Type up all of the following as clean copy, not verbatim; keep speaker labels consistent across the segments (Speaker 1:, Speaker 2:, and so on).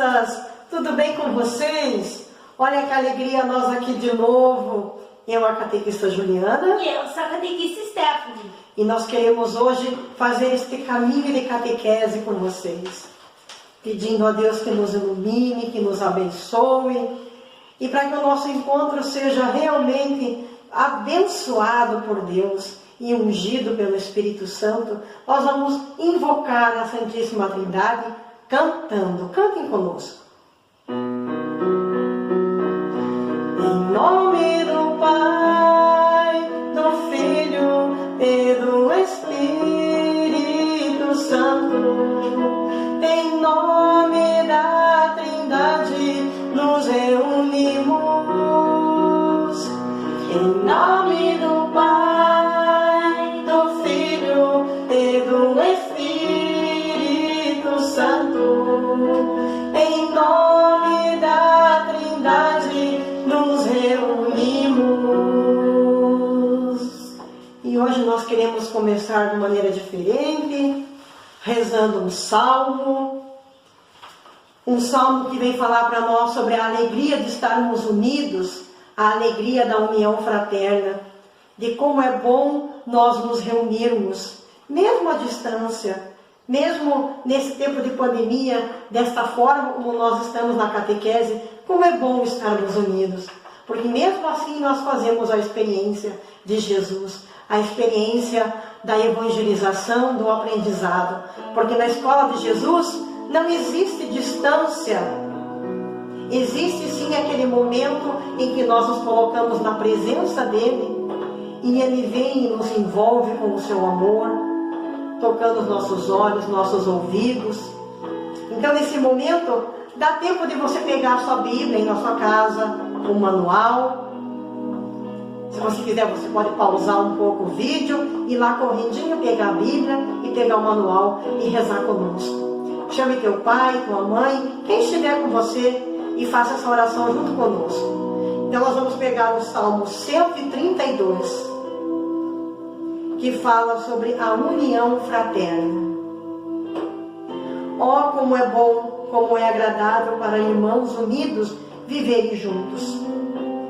Speaker 1: crianças, tudo bem com vocês? Olha que alegria nós aqui de novo. Eu, a catequista Juliana.
Speaker 2: E eu sou a catequista Stephanie.
Speaker 1: E nós queremos hoje fazer este caminho de catequese com vocês. Pedindo a Deus que nos ilumine, que nos abençoe. E para que o nosso encontro seja realmente abençoado por Deus e ungido pelo Espírito Santo, nós vamos invocar a Santíssima Trindade cantando. Cantem conosco. Em nome do Pai, do Filho e do Espírito Santo, em nome da Trindade nos reunimos. Em nome do Pai, do Filho e do Espírito Santo, em nome da Trindade nos reunimos. E hoje nós queremos começar de maneira diferente, rezando um salmo que vem falar para nós sobre a alegria de estarmos unidos, a alegria da união fraterna, de como é bom nós nos reunirmos, mesmo à distância, mesmo nesse tempo de pandemia, desta forma como nós estamos na catequese, como é bom estarmos unidos, porque mesmo assim nós fazemos a experiência de Jesus, a experiência da evangelização, do aprendizado, porque na escola de Jesus não existe distância, existe sim aquele momento em que nós nos colocamos na presença dele e ele vem e nos envolve com o seu amor, tocando os nossos olhos, nossos ouvidos. Então nesse momento dá tempo de você pegar a sua Bíblia aí na sua casa, um manual. Se você quiser, você pode pausar um pouco o vídeo, ir lá correndinho, pegar a Bíblia e pegar o manual e rezar conosco. Chame teu pai, tua mãe, quem estiver com você e faça essa oração junto conosco. Então nós vamos pegar o Salmo 132, que fala sobre a união fraterna. Oh, como é bom, como é agradável para irmãos unidos viverem juntos.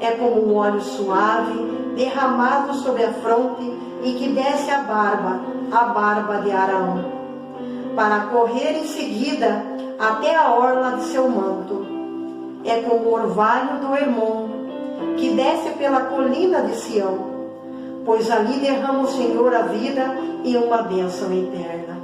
Speaker 1: É como um óleo suave derramado sobre a fronte e que desce a barba de Araão, para correr em seguida até a orla de seu manto. É como o orvalho do Hermon, que desce pela colina de Sião, pois ali derrama o Senhor a vida e uma bênção eterna.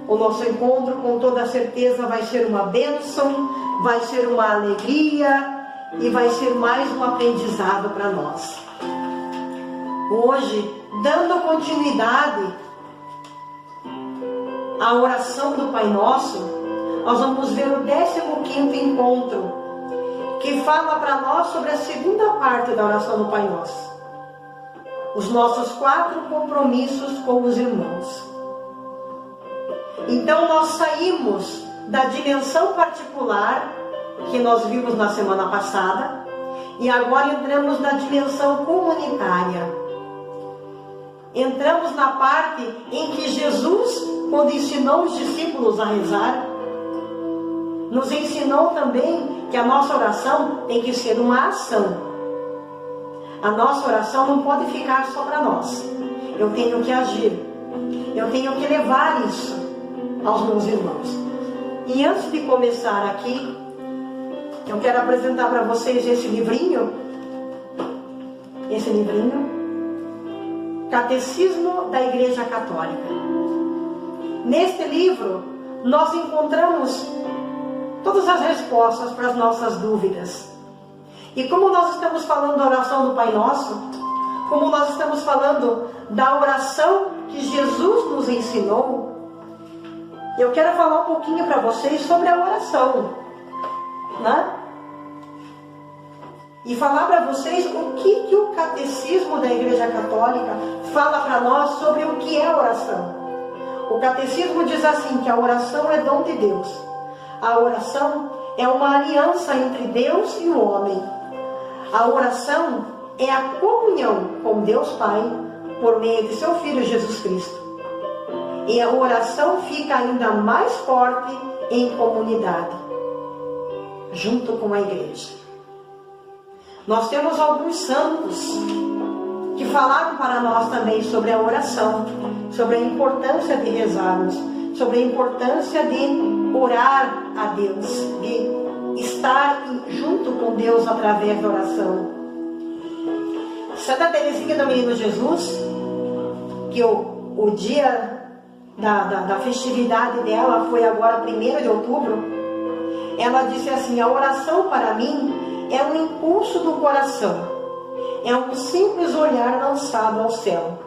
Speaker 1: O nosso encontro, com toda certeza, vai ser uma bênção, vai ser uma alegria e vai ser mais um aprendizado para nós. Hoje, dando continuidade à oração do Pai Nosso, nós vamos ver o 15º encontro, que fala para nós sobre a segunda parte da oração do Pai Nosso. Os nossos 4 compromissos com os irmãos. Então nós saímos da dimensão particular que nós vimos na semana passada e agora entramos na dimensão comunitária. Entramos na parte em que Jesus, quando ensinou os discípulos a rezar, nos ensinou também que a nossa oração tem que ser uma ação. A nossa oração não pode ficar só para nós. Eu tenho que agir. Eu tenho que levar isso aos meus irmãos. E antes de começar aqui, eu quero apresentar para vocês esse livrinho. Catecismo da Igreja Católica. Neste livro, nós encontramos todas as respostas para as nossas dúvidas. E como nós estamos falando da oração do Pai Nosso, como nós estamos falando da oração que Jesus nos ensinou, eu quero falar um pouquinho para vocês sobre a oração, né? E falar para vocês o que o Catecismo da Igreja Católica fala para nós sobre o que é a oração. O Catecismo diz assim, que a oração é dom de Deus. A oração é uma aliança entre Deus e o homem. A oração é a comunhão com Deus Pai por meio de seu Filho Jesus Cristo. E a oração fica ainda mais forte em comunidade, junto com a igreja. Nós temos alguns santos que falaram para nós também sobre a oração, sobre a importância de rezarmos, sobre a importância de orar a Deus, de estar junto com Deus através da oração. Santa Teresinha do Menino Jesus, que o dia da festividade dela foi agora 1º de outubro, ela disse assim: a oração para mim é um impulso do coração, é um simples olhar lançado ao céu,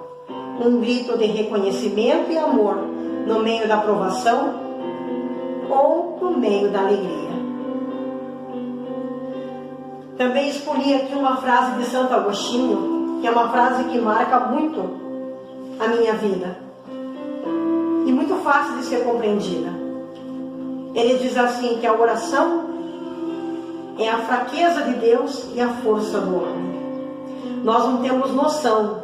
Speaker 1: um grito de reconhecimento e amor no meio da provação ou no meio da alegria. Também escolhi aqui uma frase de Santo Agostinho, que é uma frase que marca muito a minha vida e muito fácil de ser compreendida. Ele diz assim, que a oração é a fraqueza de Deus e a força do homem. Nós não temos noção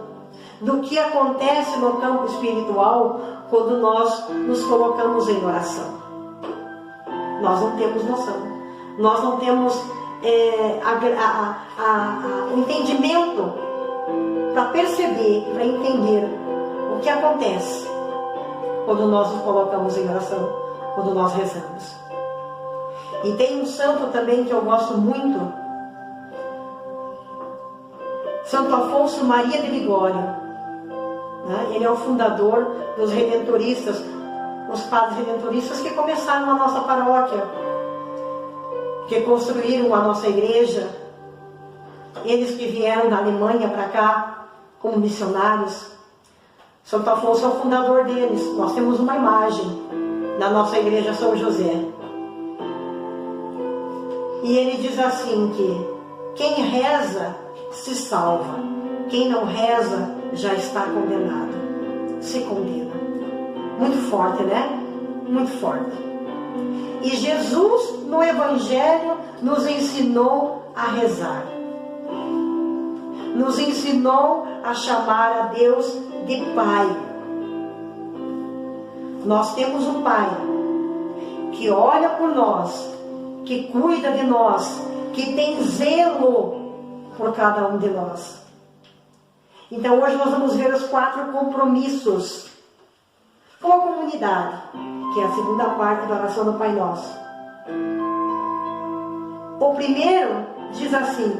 Speaker 1: do que acontece no campo espiritual quando nós nos colocamos em oração. Nós não temos noção. Nós não temos o entendimento para perceber, para entender o que acontece quando nós nos colocamos em oração, quando nós rezamos. E tem um santo também que eu gosto muito, Santo Afonso Maria de Ligório, né? Ele é o fundador dos redentoristas, os padres redentoristas que começaram a nossa paróquia, que construíram a nossa igreja, eles que vieram da Alemanha para cá como missionários. Santo Afonso é o fundador deles. Nós temos uma imagem na nossa igreja São José. E ele diz assim que quem reza se salva, quem não reza já está condenado, se condena. Muito forte, né? Muito forte. E Jesus no Evangelho nos ensinou a rezar, nos ensinou a chamar a Deus de Pai. Nós temos um Pai que olha por nós, que cuida de nós, que tem zelo por cada um de nós. Então hoje nós vamos ver os 4 compromissos com a comunidade, que é a segunda parte da oração do Pai Nosso. O primeiro diz assim: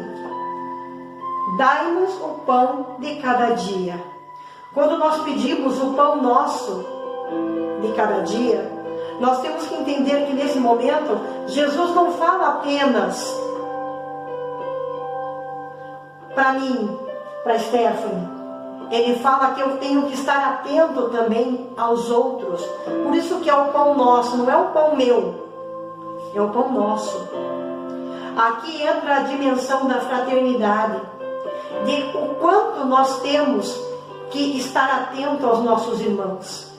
Speaker 1: dai-nos o pão de cada dia. Quando nós pedimos o pão nosso de cada dia, nós temos que entender que nesse momento Jesus não fala apenas para mim, para Stephanie. Ele fala que eu tenho que estar atento também aos outros. Por isso que é o pão nosso, não é o pão meu, é o pão nosso. Aqui entra a dimensão da fraternidade, de o quanto nós temos que estar atento aos nossos irmãos.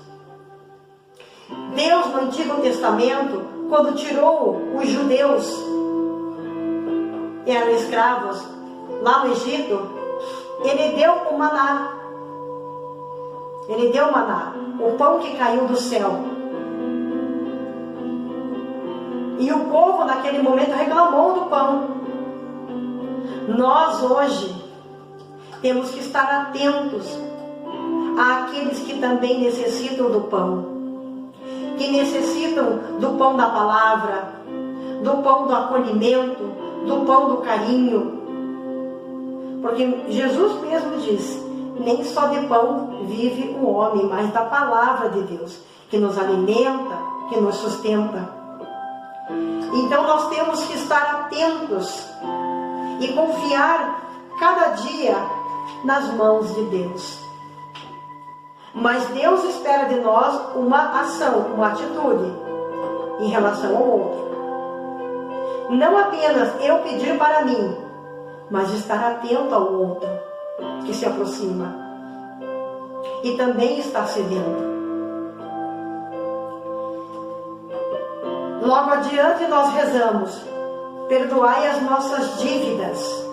Speaker 1: Deus, no Antigo Testamento, quando tirou os judeus, que eram escravos, lá no Egito, Ele deu o maná. Ele deu o maná, o pão que caiu do céu. E o povo naquele momento reclamou do pão. Nós hoje temos que estar atentos àqueles que também necessitam do pão, que necessitam do pão da palavra, do pão do acolhimento, do pão do carinho. Porque Jesus mesmo disse: nem só de pão vive o homem, mas da palavra de Deus, que nos alimenta, que nos sustenta. Então nós temos que estar atentos e confiar cada dia nas mãos de Deus. Mas Deus espera de nós uma ação, uma atitude em relação ao outro. Não apenas eu pedir para mim, mas estar atento ao outro que se aproxima e também está cedendo. Logo adiante nós rezamos: perdoai as nossas dívidas,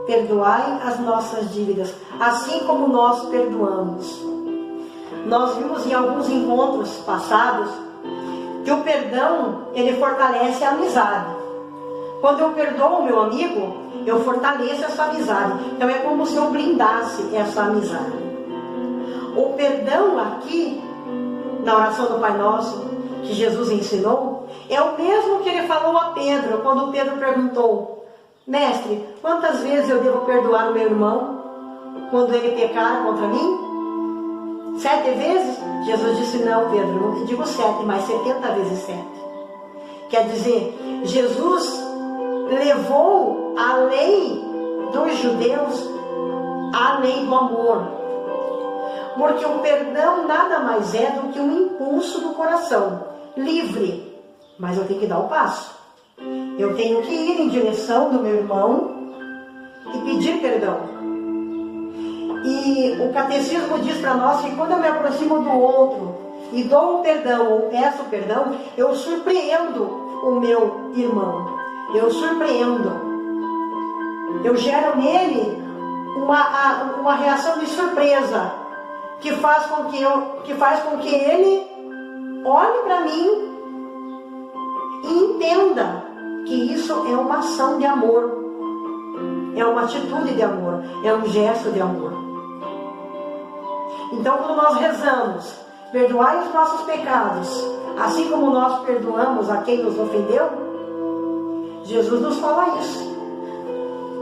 Speaker 1: perdoai as nossas dívidas, assim como nós perdoamos. Nós vimos em alguns encontros passados que o perdão, ele fortalece a amizade. Quando eu perdoo o meu amigo, eu fortaleço essa amizade. Então é como se eu blindasse essa amizade. O perdão aqui, na oração do Pai Nosso, que Jesus ensinou, é o mesmo que ele falou a Pedro, quando Pedro perguntou: Mestre, quantas vezes eu devo perdoar o meu irmão quando ele pecar contra mim? 7 vezes? Jesus disse: não, Pedro, não te digo 7, mas 70 vezes 7. Quer dizer, Jesus levou a lei dos judeus à lei do amor. Porque o perdão nada mais é do que um impulso do coração, livre. Mas eu tenho que dar o passo. Eu tenho que ir em direção do meu irmão e pedir perdão. E o catecismo diz para nós que quando eu me aproximo do outro e dou o perdão ou peço perdão, eu surpreendo o meu irmão. Eu surpreendo. Eu gero nele uma reação de surpresa que faz com que ele olhe para mim e entenda que isso é uma ação de amor, é uma atitude de amor, é um gesto de amor. Então, quando nós rezamos, perdoai os nossos pecados, assim como nós perdoamos a quem nos ofendeu, Jesus nos fala isso.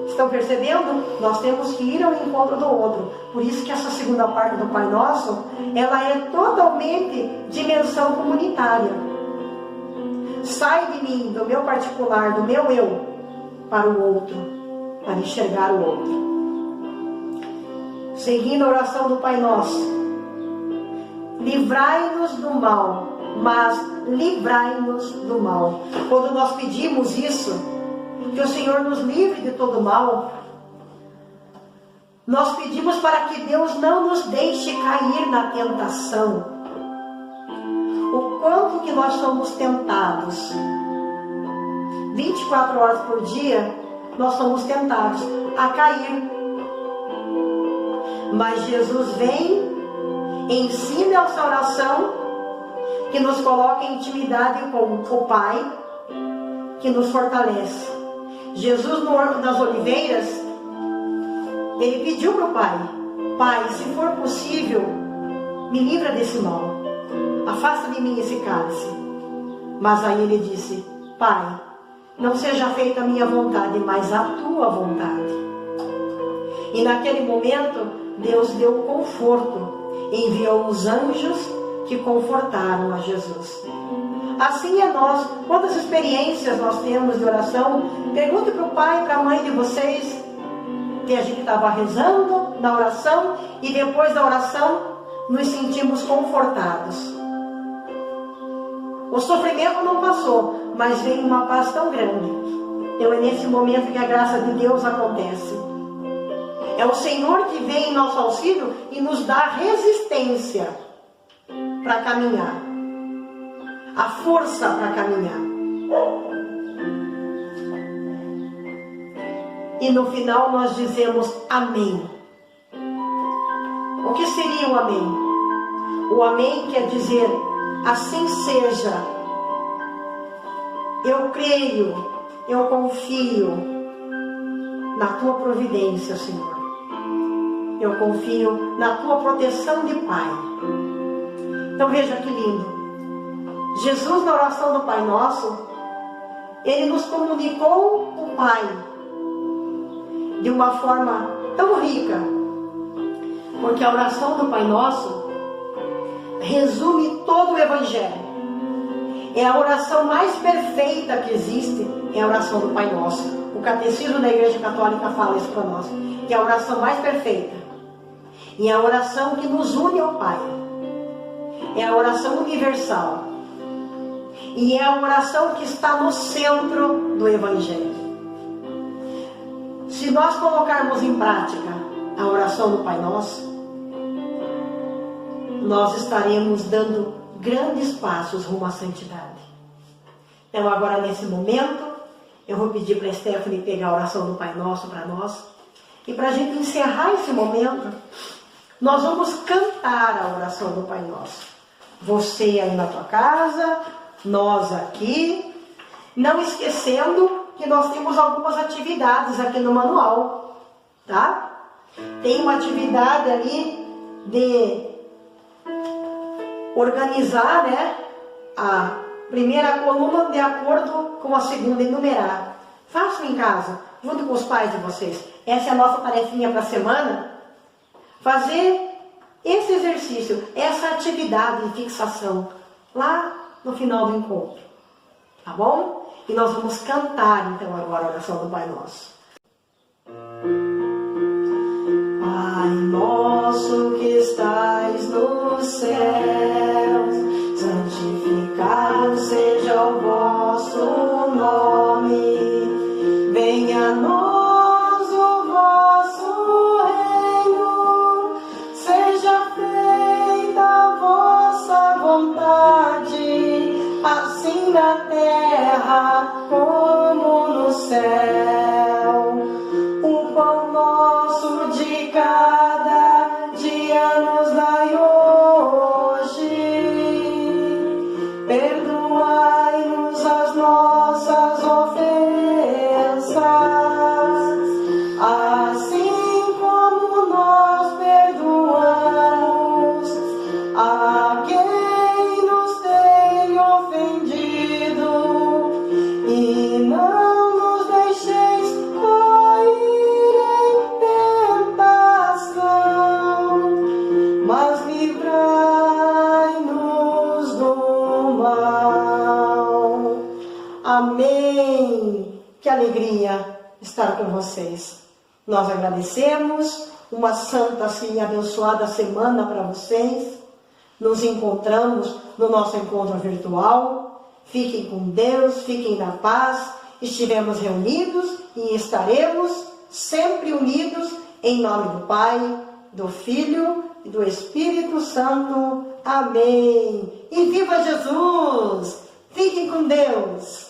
Speaker 1: Estão percebendo? Nós temos que ir ao encontro do outro. Por isso que essa segunda parte do Pai Nosso, ela é totalmente dimensão comunitária. Sai de mim, do meu particular, do meu eu, para o outro, para enxergar o outro. Seguindo a oração do Pai Nosso: livrai-nos do mal, mas livrai-nos do mal. Quando nós pedimos isso, que o Senhor nos livre de todo mal, nós pedimos para que Deus não nos deixe cair na tentação. O quanto que nós somos tentados, 24 horas por dia, nós somos tentados a cair. Mas Jesus vem, ensina essa oração, que nos coloca em intimidade com o Pai, que nos fortalece. Jesus, no Horto das Oliveiras, ele pediu para o Pai: Pai, se for possível, me livra desse mal, afasta de mim esse cálice. Mas aí ele disse: Pai, não seja feita a minha vontade, mas a tua vontade. E naquele momento, Deus deu conforto, enviou os anjos que confortaram a Jesus. Assim é nós. Quantas experiências nós temos de oração? Pergunte para o pai e para a mãe de vocês, que a gente estava rezando na oração e depois da oração nos sentimos confortados. O sofrimento não passou, mas veio uma paz tão grande. Então é nesse momento que a graça de Deus acontece. É o Senhor que vem em nosso auxílio e nos dá resistência para caminhar, a força para caminhar. E no final nós dizemos amém. O que seria o amém? O amém quer dizer assim seja. Eu creio, eu confio na tua providência, Senhor. Eu confio na tua proteção de Pai. Então veja que lindo. Jesus, na oração do Pai Nosso, ele nos comunicou o Pai de uma forma tão rica, porque a oração do Pai Nosso resume todo o Evangelho. É a oração mais perfeita que existe, é a oração do Pai Nosso. O Catecismo da Igreja Católica fala isso para nós, que é a oração mais perfeita. E é a oração que nos une ao Pai. É a oração universal. E é a oração que está no centro do Evangelho. Se nós colocarmos em prática a oração do Pai Nosso, nós estaremos dando grandes passos rumo à santidade. Então agora nesse momento, eu vou pedir para a Stephanie pegar a oração do Pai Nosso para nós. E para a gente encerrar esse momento, nós vamos cantar a oração do Pai Nosso. Você aí na tua casa, nós aqui, não esquecendo que nós temos algumas atividades aqui no manual, tá? Tem uma atividade ali de organizar, né, a primeira coluna de acordo com a segunda e numerar. Façam em casa, junto com os pais de vocês. Essa é a nossa tarefinha para a semana. Fazer esse exercício, essa atividade de fixação, lá no final do encontro. Tá bom? E nós vamos cantar, então, agora a oração do Pai Nosso. Pai nosso que estais nos céus, santificado seja o vosso nome. Venha a nós o vosso reino, seja feita a vossa vontade, assim na terra como no céu. O pão nosso de cada dia nos dai hoje. Perdoai-nos as nossas ofensas, assim como nós perdoamos a quem nos tem ofendido. E não nos deixeis cair em tentação, mas livrai-nos do mal. Amém. Que alegria estar com vocês. Nós agradecemos. Uma santa e abençoada semana para vocês. Nos encontramos no nosso encontro virtual. Fiquem com Deus, fiquem na paz. Estivemos reunidos e estaremos sempre unidos em nome do Pai, do Filho e do Espírito Santo. Amém. E viva Jesus! Fiquem com Deus!